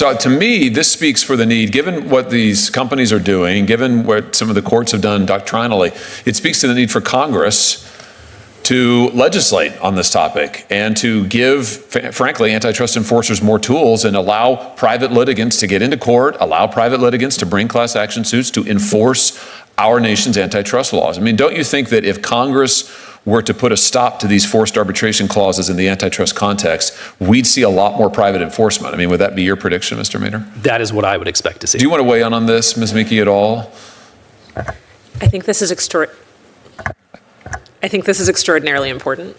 So to me, this speaks for the need, given what these companies are doing, given what some of the courts have done doctrinally, it speaks to the need for Congress to legislate on this topic and to give, frankly, antitrust enforcers more tools and allow private litigants to get into court, allow private litigants to bring class action suits to enforce our nation's antitrust laws. I mean, don't you think that if Congress were to put a stop to these forced arbitration clauses in the antitrust context, we'd see a lot more private enforcement? I mean, would that be your prediction, Mr. Mader? That is what I would expect to see. Do you want to weigh in on this, Ms. Meeke, at all? I think this is extraordinarily important.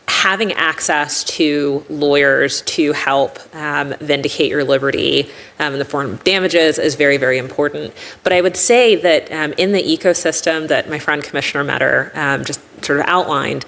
Having access to lawyers to help vindicate your liberty in the form of damages is very, very important. But I would say that in the ecosystem that my friend Commissioner Metter just sort of outlined,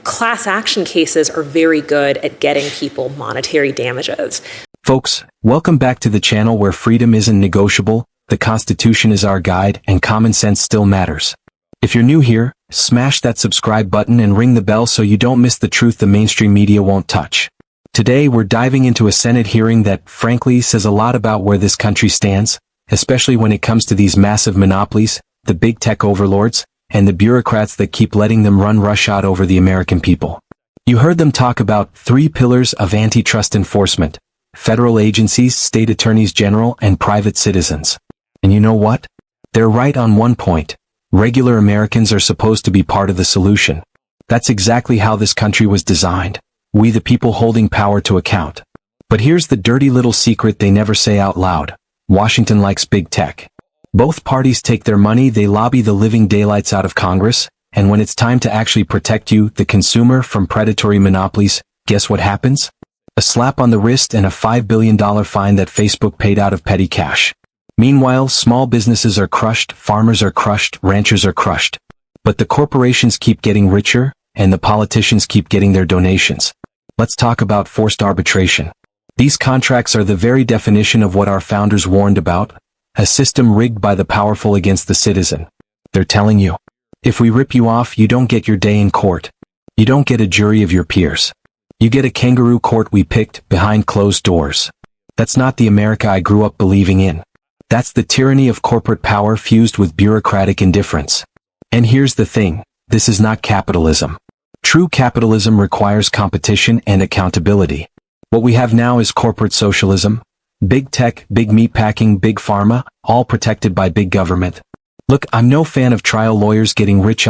class action cases are very good at getting people monetary damages. Folks, welcome back to the channel where freedom isn't negotiable, the Constitution is our guide, and common sense still matters. If you're new here, smash that subscribe button and ring the bell so you don't miss the truth the mainstream media won't touch. Today we're diving into a Senate hearing that, frankly, says a lot about where this country stands, especially when it comes to these massive monopolies, the big tech overlords, and the bureaucrats that keep letting them run roughshod over the American people. You heard them talk about 3 pillars of antitrust enforcement: federal agencies, state attorneys general, and private citizens. And you know what? They're right on one point. Regular Americans are supposed to be part of the solution. That's exactly how this country was designed. We the people holding power to account. But here's the dirty little secret they never say out loud. Washington likes big tech. Both parties take their money, they lobby the living daylights out of Congress, and when it's time to actually protect you, the consumer, from predatory monopolies, guess what happens? A slap on the wrist and a $5 billion fine that Facebook paid out of petty cash. Meanwhile, small businesses are crushed, farmers are crushed, ranchers are crushed. But the corporations keep getting richer, and the politicians keep getting their donations. Let's talk about forced arbitration. These contracts are the very definition of what our founders warned about, a system rigged by the powerful against the citizen. They're telling you, if we rip you off, you don't get your day in court. You don't get a jury of your peers. You get a kangaroo court we picked behind closed doors. That's not the America I grew up believing in. That's the tyranny of corporate power fused with bureaucratic indifference. And here's the thing, this is not capitalism. True capitalism requires competition and accountability. What we have now is corporate socialism. Big tech, big meatpacking, big pharma, all protected by big government. Look, I'm no fan of trial lawyers getting rich